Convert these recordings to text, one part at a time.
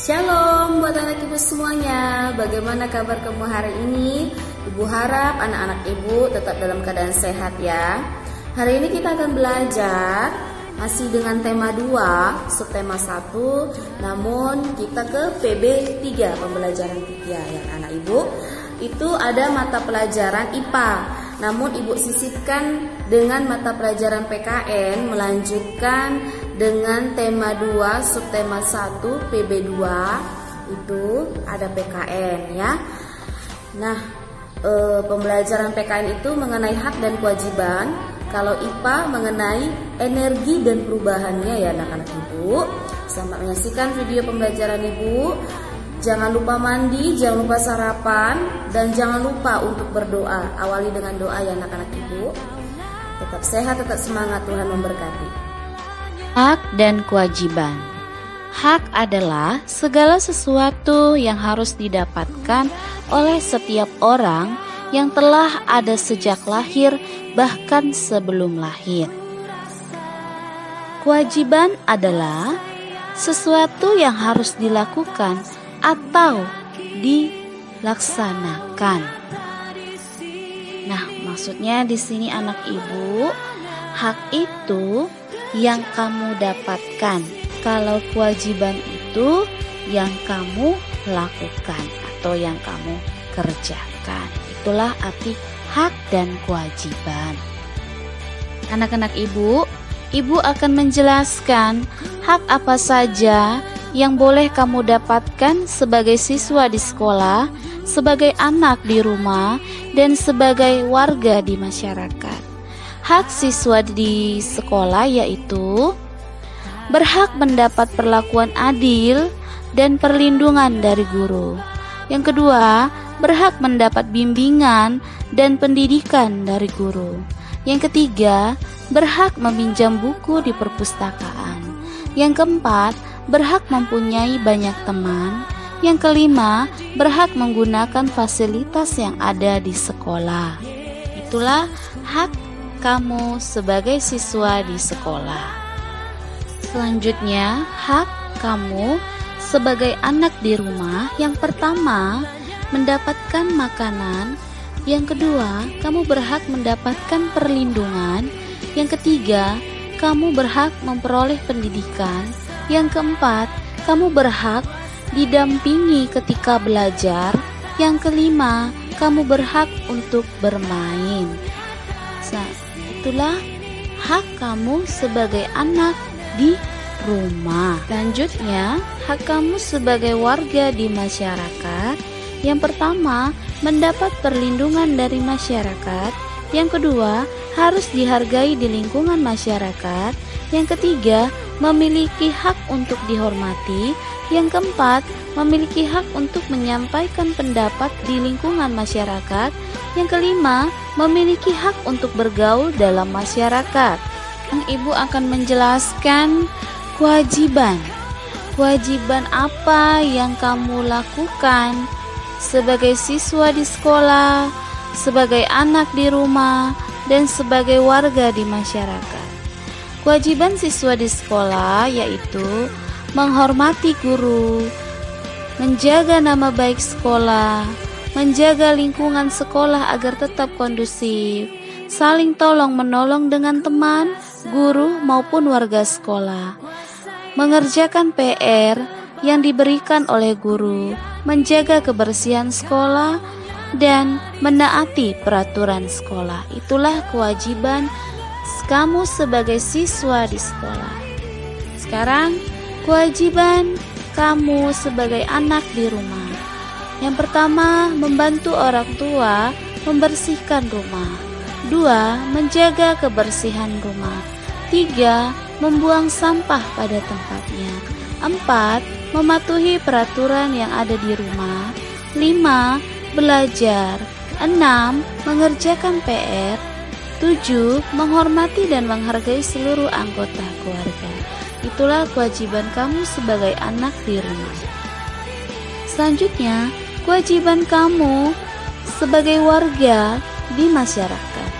Shalom buat anak ibu semuanya. Bagaimana kabar kamu hari ini? Ibu harap anak-anak ibu tetap dalam keadaan sehat ya. Hari ini kita akan belajar masih dengan tema 2, subtema 1. Namun kita ke PB 3, pembelajaran 3 ya anak ibu. Itu ada mata pelajaran IPA. Namun ibu sisipkan dengan mata pelajaran PKN, melanjutkan dengan tema 2, subtema 1, PB 2. Itu ada PKN ya. Nah, pembelajaran PKN itu mengenai hak dan kewajiban. Kalau IPA mengenai energi dan perubahannya ya anak-anak ibu. Selamat menyaksikan video pembelajaran ibu. Jangan lupa mandi, jangan lupa sarapan, dan jangan lupa untuk berdoa. Awali dengan doa ya anak-anak ibu. Tetap sehat, tetap semangat, Tuhan memberkati. Hak dan kewajiban. Hak adalah segala sesuatu yang harus didapatkan oleh setiap orang yang telah ada sejak lahir, bahkan sebelum lahir. Kewajiban adalah sesuatu yang harus dilakukan atau dilaksanakan. Nah, maksudnya di sini anak ibu, hak itu yang kamu dapatkan. Kalau kewajiban itu yang kamu lakukan atau yang kamu kerjakan. Itulah arti hak dan kewajiban. Anak-anak ibu akan menjelaskan hak apa saja yang boleh kamu dapatkan sebagai siswa di sekolah, sebagai anak di rumah, dan sebagai warga di masyarakat. Hak siswa di sekolah yaitu berhak mendapat perlakuan adil dan perlindungan dari guru. Yang kedua, berhak mendapat bimbingan dan pendidikan dari guru. Yang ketiga, berhak meminjam buku di perpustakaan. Yang keempat, berhak mempunyai banyak teman. Yang kelima, berhak menggunakan fasilitas yang ada di sekolah. Itulah hak kamu sebagai siswa di sekolah. Selanjutnya, hak kamu sebagai anak di rumah. Yang pertama, mendapatkan makanan. Yang kedua, kamu berhak mendapatkan perlindungan. Yang ketiga, kamu berhak memperoleh pendidikan. Yang keempat, kamu berhak didampingi ketika belajar. Yang kelima, kamu berhak untuk bermain. Nah, itulah hak kamu sebagai anak di rumah. Selanjutnya, hak kamu sebagai warga di masyarakat. Yang pertama, mendapat perlindungan dari masyarakat. Yang kedua, harus dihargai di lingkungan masyarakat. Yang ketiga, memiliki hak untuk dihormati. Yang keempat, memiliki hak untuk menyampaikan pendapat di lingkungan masyarakat. Yang kelima, memiliki hak untuk bergaul dalam masyarakat. Ibu akan menjelaskan kewajiban. Kewajiban apa yang kamu lakukan sebagai siswa di sekolah, sebagai anak di rumah, dan sebagai warga di masyarakat. Kewajiban siswa di sekolah yaitu menghormati guru, menjaga nama baik sekolah, menjaga lingkungan sekolah agar tetap kondusif, saling tolong-menolong dengan teman, guru maupun warga sekolah, mengerjakan PR yang diberikan oleh guru, menjaga kebersihan sekolah, dan menaati peraturan sekolah. Itulah kewajiban kamu sebagai siswa di sekolah. Sekarang, kewajiban kamu sebagai anak di rumah. Yang pertama, membantu orang tua membersihkan rumah. 2. Menjaga kebersihan rumah. 3. Membuang sampah pada tempatnya. 4. Mematuhi peraturan yang ada di rumah. 5. Belajar. 6. Mengerjakan PR. 7. Menghormati dan menghargai seluruh anggota keluarga. Itulah kewajiban kamu sebagai anak di rumah. Selanjutnya, kewajiban kamu sebagai warga di masyarakat.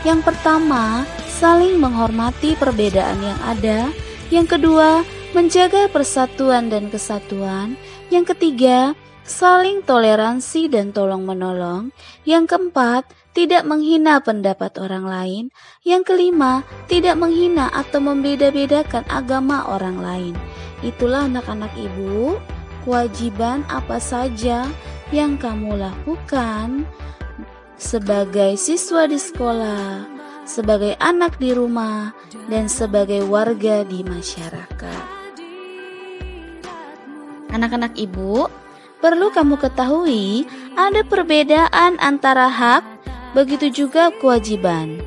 Yang pertama, saling menghormati perbedaan yang ada. Yang kedua, menjaga persatuan dan kesatuan. Yang ketiga, saling toleransi dan tolong-menolong. Yang keempat, tidak menghina pendapat orang lain. Yang kelima, tidak menghina atau membeda-bedakan agama orang lain. Itulah anak-anak ibu, kewajiban apa saja yang kamu lakukan sebagai siswa di sekolah, sebagai anak di rumah, dan sebagai warga di masyarakat. Anak-anak ibu, perlu kamu ketahui ada perbedaan antara hak, begitu juga kewajiban.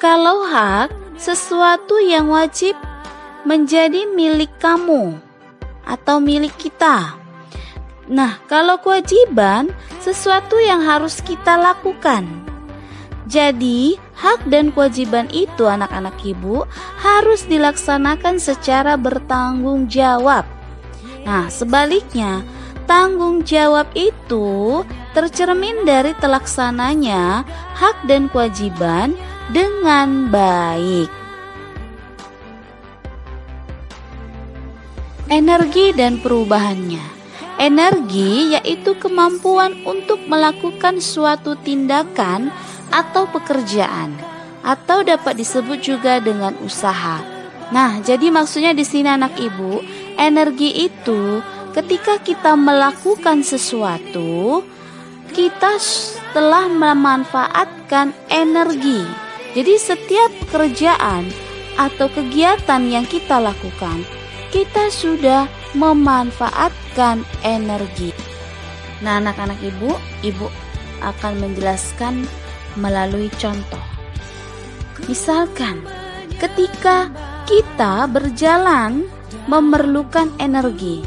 Kalau hak, sesuatu yang wajib menjadi milik kamu atau milik kita. Nah, kalau kewajiban, sesuatu yang harus kita lakukan. Jadi, hak dan kewajiban itu anak-anak ibu harus dilaksanakan secara bertanggung jawab. Nah, sebaliknya, tanggung jawab itu tercermin dari terlaksananya hak dan kewajiban dengan baik. Energi dan perubahannya. Energi yaitu kemampuan untuk melakukan suatu tindakan atau pekerjaan, atau dapat disebut juga dengan usaha. Nah, jadi maksudnya di sini anak ibu, energi itu ketika kita melakukan sesuatu, kita telah memanfaatkan energi. Jadi setiap pekerjaan atau kegiatan yang kita lakukan, kita sudah memanfaatkan energi. Nah, anak-anak ibu akan menjelaskan melalui contoh. Misalkan, ketika kita berjalan memerlukan energi.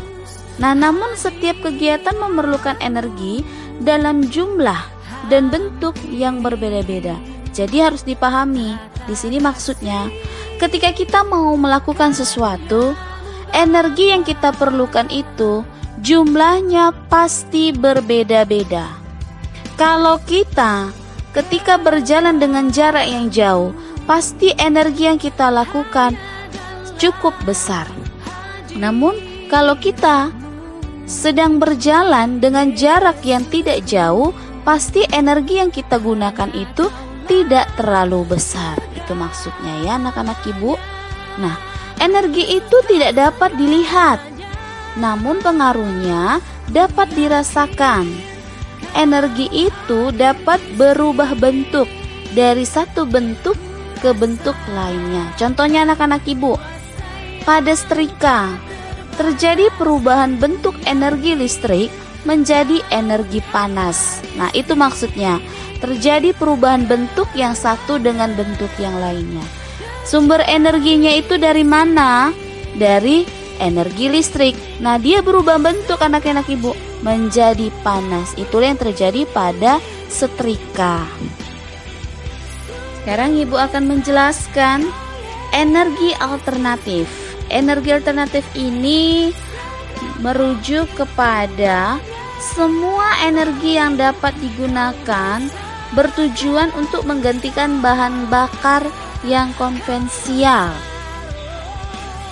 Nah, namun setiap kegiatan memerlukan energi dalam jumlah dan bentuk yang berbeda-beda. Jadi harus dipahami. Di sini maksudnya, ketika kita mau melakukan sesuatu, energi yang kita perlukan itu jumlahnya pasti berbeda-beda. Kalau kita ketika berjalan dengan jarak yang jauh, pasti energi yang kita lakukan cukup besar. Namun kalau kita sedang berjalan dengan jarak yang tidak jauh, pasti energi yang kita gunakan itu tidak terlalu besar. Itu maksudnya ya anak-anak ibu. Nah, energi itu tidak dapat dilihat, namun pengaruhnya dapat dirasakan. Energi itu dapat berubah bentuk dari satu bentuk ke bentuk lainnya. Contohnya anak-anak ibu, pada setrika terjadi perubahan bentuk energi listrik menjadi energi panas. Nah, itu maksudnya terjadi perubahan bentuk yang satu dengan bentuk yang lainnya. Sumber energinya itu dari mana? Dari energi listrik. Nah, dia berubah bentuk anak-anak ibu menjadi panas. Itulah yang terjadi pada setrika. Sekarang ibu akan menjelaskan energi alternatif. Energi alternatif ini merujuk kepada semua energi yang dapat digunakan bertujuan untuk menggantikan bahan bakar yang konvensial.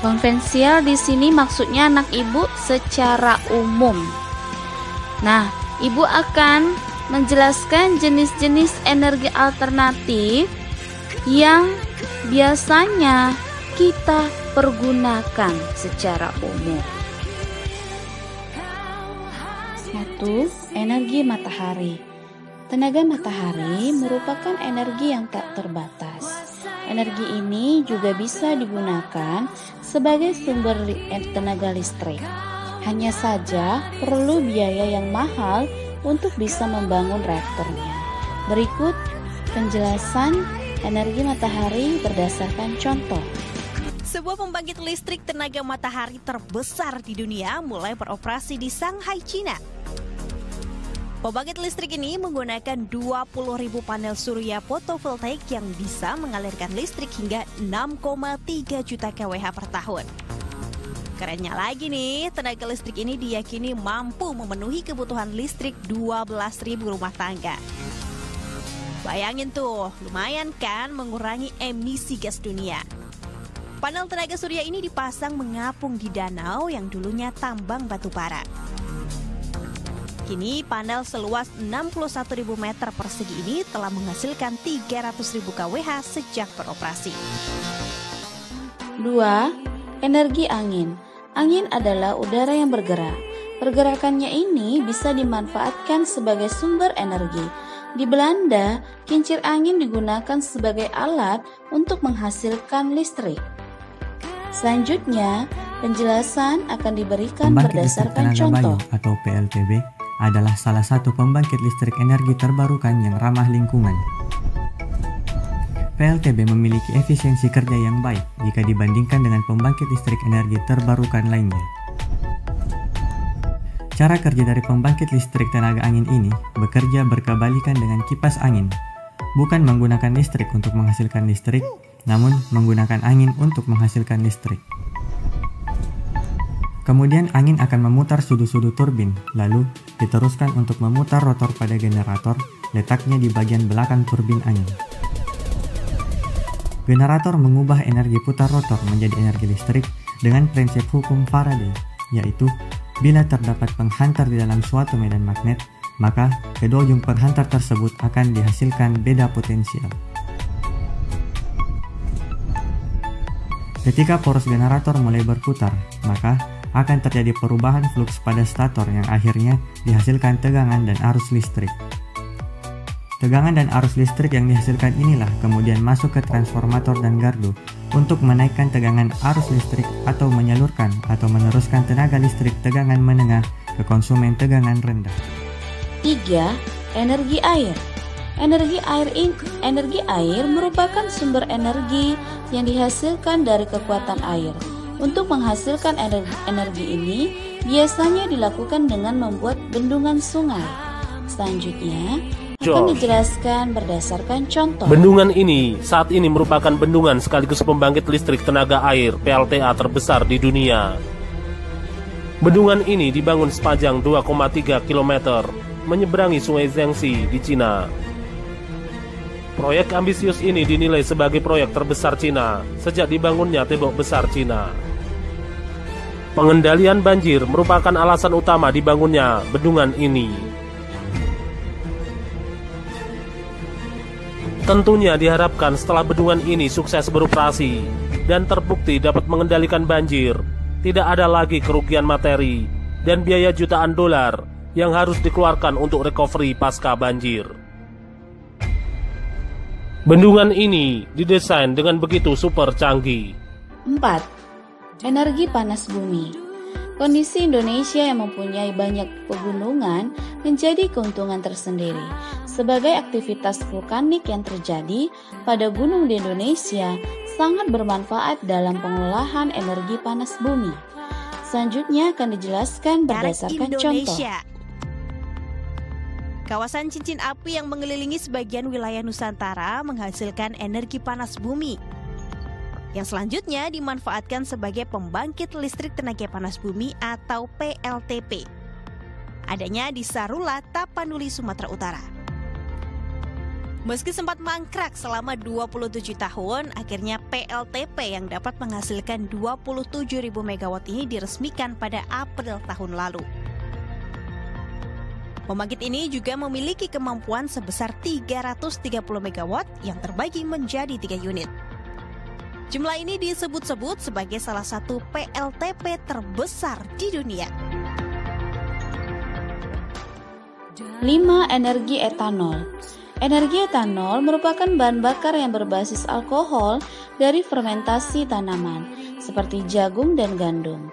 Konvensial di sini maksudnya anak ibu secara umum. Nah, ibu akan menjelaskan jenis-jenis energi alternatif yang biasanya kita pergunakan secara umum. 1. Energi matahari. Tenaga matahari merupakan energi yang tak terbatas. Energi ini juga bisa digunakan sebagai sumber tenaga listrik. Hanya saja perlu biaya yang mahal untuk bisa membangun reaktornya. Berikut penjelasan energi matahari berdasarkan contoh. Sebuah pembangkit listrik tenaga matahari terbesar di dunia mulai beroperasi di Shanghai, China. Pembangkit listrik ini menggunakan 20.000 panel surya fotovoltaik yang bisa mengalirkan listrik hingga 6,3 juta kWh per tahun. Kerennya lagi nih, tenaga listrik ini diyakini mampu memenuhi kebutuhan listrik 12.000 rumah tangga. Bayangin tuh, lumayan kan mengurangi emisi gas dunia. Panel tenaga surya ini dipasang mengapung di danau yang dulunya tambang batu bara. Kini panel seluas 61.000 meter persegi ini telah menghasilkan 300.000 kWh sejak beroperasi. 2. Energi angin. Angin adalah udara yang bergerak. Pergerakannya ini bisa dimanfaatkan sebagai sumber energi. Di Belanda, kincir angin digunakan sebagai alat untuk menghasilkan listrik. Selanjutnya, penjelasan akan diberikan berdasarkan contoh. Bayu atau PLTB adalah salah satu pembangkit listrik energi terbarukan yang ramah lingkungan. PLTB memiliki efisiensi kerja yang baik jika dibandingkan dengan pembangkit listrik energi terbarukan lainnya. Cara kerja dari pembangkit listrik tenaga angin ini bekerja berkebalikan dengan kipas angin, bukan menggunakan listrik untuk menghasilkan listrik, namun menggunakan angin untuk menghasilkan listrik. Kemudian angin akan memutar sudut-sudut turbin, lalu diteruskan untuk memutar rotor pada generator, letaknya di bagian belakang turbin angin. Generator mengubah energi putar rotor menjadi energi listrik dengan prinsip hukum Faraday, yaitu bila terdapat penghantar di dalam suatu medan magnet, maka kedua ujung penghantar tersebut akan dihasilkan beda potensial. Ketika poros generator mulai berputar, maka akan terjadi perubahan fluks pada stator yang akhirnya dihasilkan tegangan dan arus listrik. Tegangan dan arus listrik yang dihasilkan inilah kemudian masuk ke transformator dan gardu untuk menaikkan tegangan arus listrik atau menyalurkan atau meneruskan tenaga listrik tegangan menengah ke konsumen tegangan rendah. 3. Energi air. Energi air merupakan sumber energi yang dihasilkan dari kekuatan air. Untuk menghasilkan energi ini biasanya dilakukan dengan membuat bendungan sungai. Selanjutnya akan dijelaskan berdasarkan contoh. Bendungan ini saat ini merupakan bendungan sekaligus pembangkit listrik tenaga air PLTA terbesar di dunia. Bendungan ini dibangun sepanjang 2,3 km menyeberangi Sungai Zhangxi di Cina. Proyek ambisius ini dinilai sebagai proyek terbesar Cina sejak dibangunnya tembok besar Cina. Pengendalian banjir merupakan alasan utama dibangunnya bendungan ini. Tentunya diharapkan setelah bendungan ini sukses beroperasi dan terbukti dapat mengendalikan banjir, tidak ada lagi kerugian materi dan biaya jutaan dolar yang harus dikeluarkan untuk recovery pasca banjir. Bendungan ini didesain dengan begitu super canggih. 4. Energi panas bumi. Kondisi Indonesia yang mempunyai banyak pegunungan menjadi keuntungan tersendiri. Sebagai aktivitas vulkanik yang terjadi pada gunung di Indonesia sangat bermanfaat dalam pengolahan energi panas bumi. Selanjutnya akan dijelaskan berdasarkan contoh. Kawasan cincin api yang mengelilingi sebagian wilayah Nusantara menghasilkan energi panas bumi yang selanjutnya dimanfaatkan sebagai pembangkit listrik tenaga panas bumi atau PLTP. Adanya di Sarula, Tapanuli, Sumatera Utara. Meski sempat mangkrak selama 27 tahun, akhirnya PLTP yang dapat menghasilkan 27.000 MW ini diresmikan pada April tahun lalu. Pembangkit ini juga memiliki kemampuan sebesar 330 MW yang terbagi menjadi 3 unit. Jumlah ini disebut-sebut sebagai salah satu PLTP terbesar di dunia. 5. Energi etanol. Energi etanol merupakan bahan bakar yang berbasis alkohol dari fermentasi tanaman, seperti jagung dan gandum.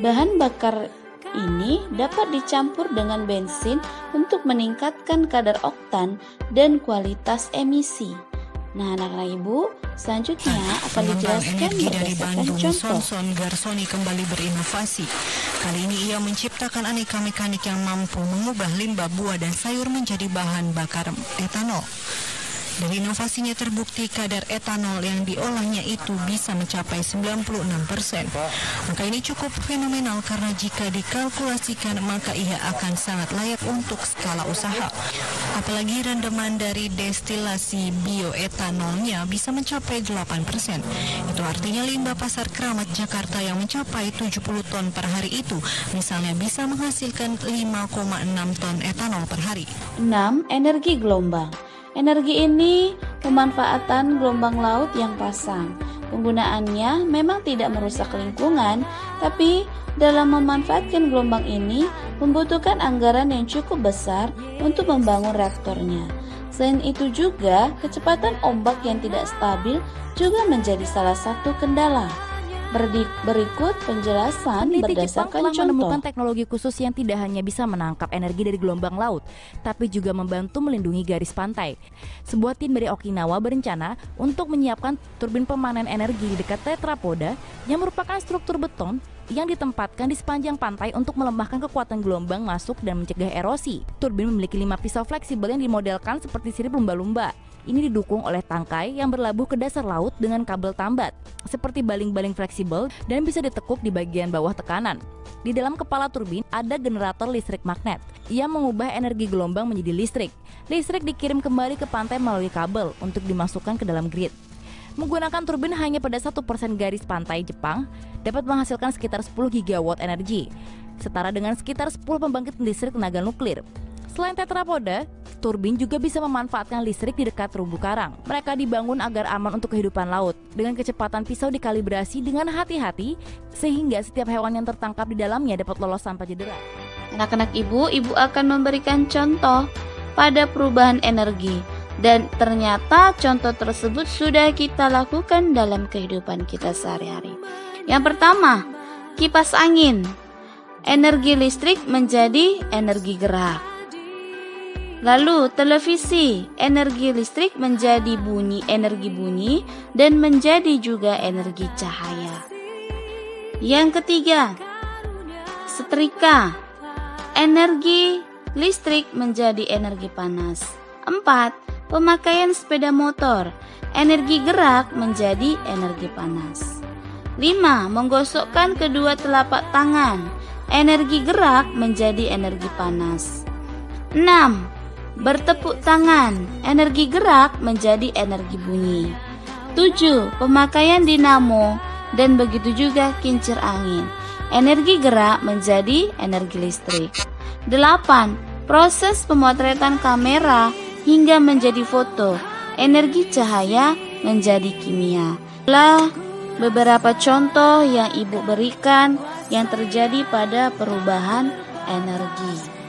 Bahan bakar ini dapat dicampur dengan bensin untuk meningkatkan kadar oktan dan kualitas emisi. Nah, anak-anak ibu, selanjutnya akan dijelaskan berdasarkan contoh. Sonson Garsoni kembali berinovasi. Kali ini ia menciptakan aneka mekanik yang mampu mengubah limbah buah dan sayur menjadi bahan bakar etanol. Dari inovasinya terbukti kadar etanol yang diolahnya itu bisa mencapai 96%. Angka ini cukup fenomenal karena jika dikalkulasikan maka ia akan sangat layak untuk skala usaha. Apalagi rendaman dari destilasi bioetanolnya bisa mencapai 8%. Itu artinya limbah pasar Keramat Jakarta yang mencapai 70 ton per hari itu misalnya bisa menghasilkan 5,6 ton etanol per hari. 6. Energi gelombang. Energi ini pemanfaatan gelombang laut yang pasang. Penggunaannya memang tidak merusak lingkungan, tapi dalam memanfaatkan gelombang ini membutuhkan anggaran yang cukup besar untuk membangun reaktornya. Selain itu juga, kecepatan ombak yang tidak stabil juga menjadi salah satu kendala. Berikut penjelasan berdasarkan telah contoh. menemukan teknologi khusus yang tidak hanya bisa menangkap energi dari gelombang laut, tapi juga membantu melindungi garis pantai. Sebuah tim dari Okinawa berencana untuk menyiapkan turbin pemanen energi di dekat tetrapoda yang merupakan struktur beton yang ditempatkan di sepanjang pantai untuk melemahkan kekuatan gelombang masuk dan mencegah erosi. Turbin memiliki 5 pisau fleksibel yang dimodelkan seperti sirip lumba-lumba. Ini didukung oleh tangkai yang berlabuh ke dasar laut dengan kabel tambat, seperti baling-baling fleksibel dan bisa ditekuk di bagian bawah tekanan. Di dalam kepala turbin ada generator listrik magnet yang mengubah energi gelombang menjadi listrik. Listrik dikirim kembali ke pantai melalui kabel untuk dimasukkan ke dalam grid. Menggunakan turbin hanya pada 1% garis pantai Jepang dapat menghasilkan sekitar 10 gigawatt energi, setara dengan sekitar 10 pembangkit listrik tenaga nuklir. Selain tetrapoda, turbin juga bisa memanfaatkan listrik di dekat terumbu karang. Mereka dibangun agar aman untuk kehidupan laut. Dengan kecepatan pisau dikalibrasi dengan hati-hati, sehingga setiap hewan yang tertangkap di dalamnya dapat lolos tanpa cedera. Anak-anak ibu akan memberikan contoh pada perubahan energi. Dan ternyata contoh tersebut sudah kita lakukan dalam kehidupan kita sehari-hari. Yang pertama, kipas angin. Energi listrik menjadi energi gerak. Lalu televisi, energi listrik menjadi energi bunyi dan menjadi juga energi cahaya. Yang ketiga, setrika, energi listrik menjadi energi panas. 4. Pemakaian sepeda motor, energi gerak menjadi energi panas. 5. Menggosokkan kedua telapak tangan, energi gerak menjadi energi panas. 6. Bertepuk tangan, energi gerak menjadi energi bunyi. 7. Pemakaian dinamo dan begitu juga kincir angin. Energi gerak menjadi energi listrik. 8. Proses pemotretan kamera hingga menjadi foto. Energi cahaya menjadi kimia. Itulah beberapa contoh yang Ibu berikan yang terjadi pada perubahan energi.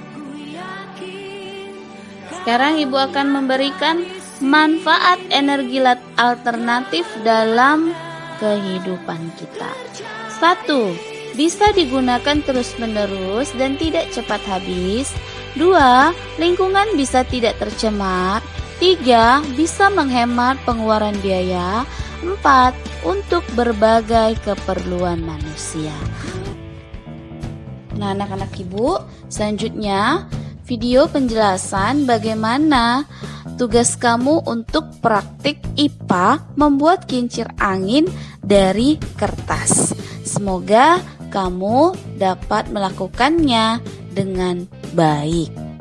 Sekarang Ibu akan memberikan manfaat energi alternatif dalam kehidupan kita. 1. Bisa digunakan terus-menerus dan tidak cepat habis. 2. Lingkungan bisa tidak tercemar. 3. Bisa menghemat pengeluaran biaya. 4. Untuk berbagai keperluan manusia. Nah, anak-anak Ibu, selanjutnya video penjelasan bagaimana tugas kamu untuk praktik IPA membuat kincir angin dari kertas. Semoga kamu dapat melakukannya dengan baik.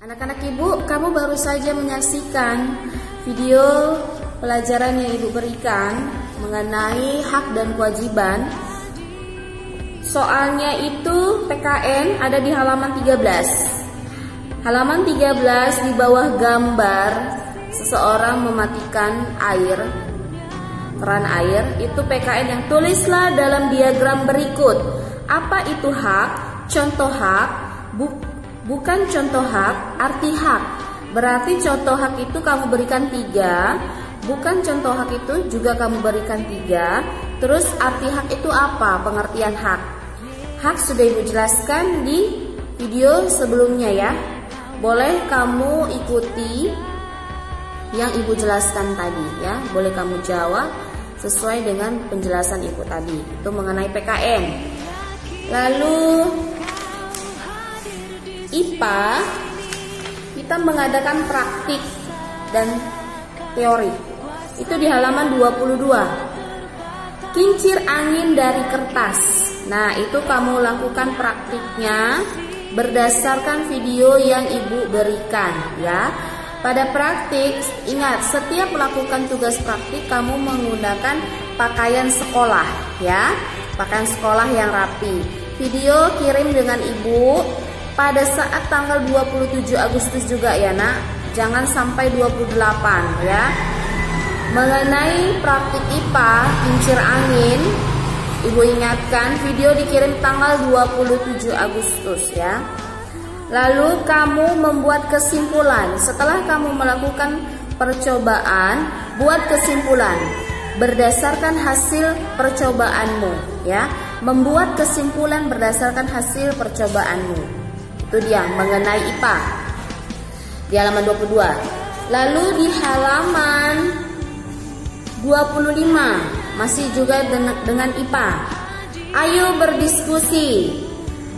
Anak-anak ibu, kamu baru saja menyaksikan video pelajaran yang ibu berikan mengenai hak dan kewajiban. Soalnya itu PKN ada di halaman 13. Halaman 13 di bawah gambar seseorang mematikan keran air, itu PKN yang tulislah dalam diagram berikut. Apa itu hak? Contoh hak, bukan contoh hak, arti hak. Berarti contoh hak itu kamu berikan 3, bukan contoh hak itu juga kamu berikan 3. Terus arti hak itu apa? Pengertian hak. Hak sudah ibu jelaskan di video sebelumnya ya. Boleh kamu ikuti yang ibu jelaskan tadi ya. Boleh kamu jawab sesuai dengan penjelasan ibu tadi. Itu mengenai PKN. Lalu IPA kita mengadakan praktik dan teori. Itu di halaman 22. Kincir angin dari kertas. Nah, itu kamu lakukan praktiknya berdasarkan video yang ibu berikan ya. Pada praktik, ingat setiap melakukan tugas praktik kamu menggunakan pakaian sekolah ya. Pakaian sekolah yang rapi. Video kirim dengan ibu pada saat tanggal 27 Agustus juga ya nak. Jangan sampai 28 ya. Mengenai praktik IPA kincir angin, ibu ingatkan video dikirim tanggal 27 Agustus ya. Lalu kamu membuat kesimpulan. Setelah kamu melakukan percobaan, buat kesimpulan berdasarkan hasil percobaanmu ya. Membuat kesimpulan berdasarkan hasil percobaanmu. Itu dia mengenai IPA di halaman 22. Lalu di halaman 25 masih juga dengan IPA. Ayo berdiskusi.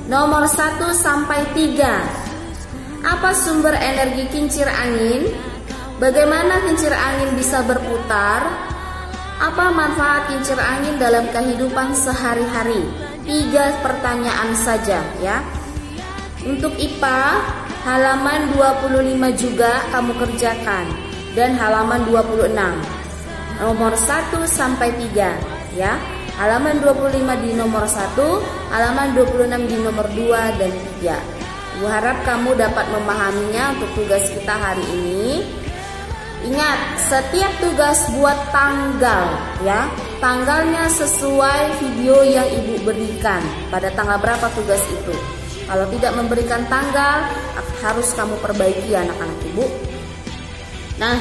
Nomor 1 sampai 3. Apa sumber energi kincir angin? Bagaimana kincir angin bisa berputar? Apa manfaat kincir angin dalam kehidupan sehari-hari? 3 pertanyaan saja ya. Untuk IPA halaman 25 juga kamu kerjakan dan halaman 26. Nomor 1 sampai 3 ya. Halaman 25 di nomor 1, halaman 26 di nomor 2 dan 3. Ibu harap kamu dapat memahaminya untuk tugas kita hari ini. Ingat, setiap tugas buat tanggal ya. Tanggalnya sesuai video yang ibu berikan. Pada tanggal berapa tugas itu. Kalau tidak memberikan tanggal, harus kamu perbaiki anak-anak ibu. Nah,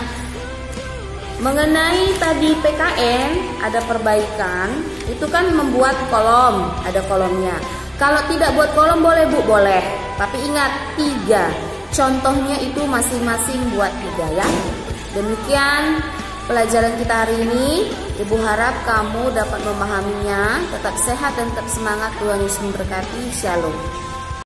mengenai tadi PKN ada perbaikan, itu kan membuat kolom, ada kolomnya. Kalau tidak buat kolom boleh bu, boleh. Tapi ingat 3, contohnya itu masing-masing buat 3 ya. Demikian pelajaran kita hari ini. Ibu harap kamu dapat memahaminya. Tetap sehat dan tetap semangat. Tuhan Yesus memberkati. Shalom.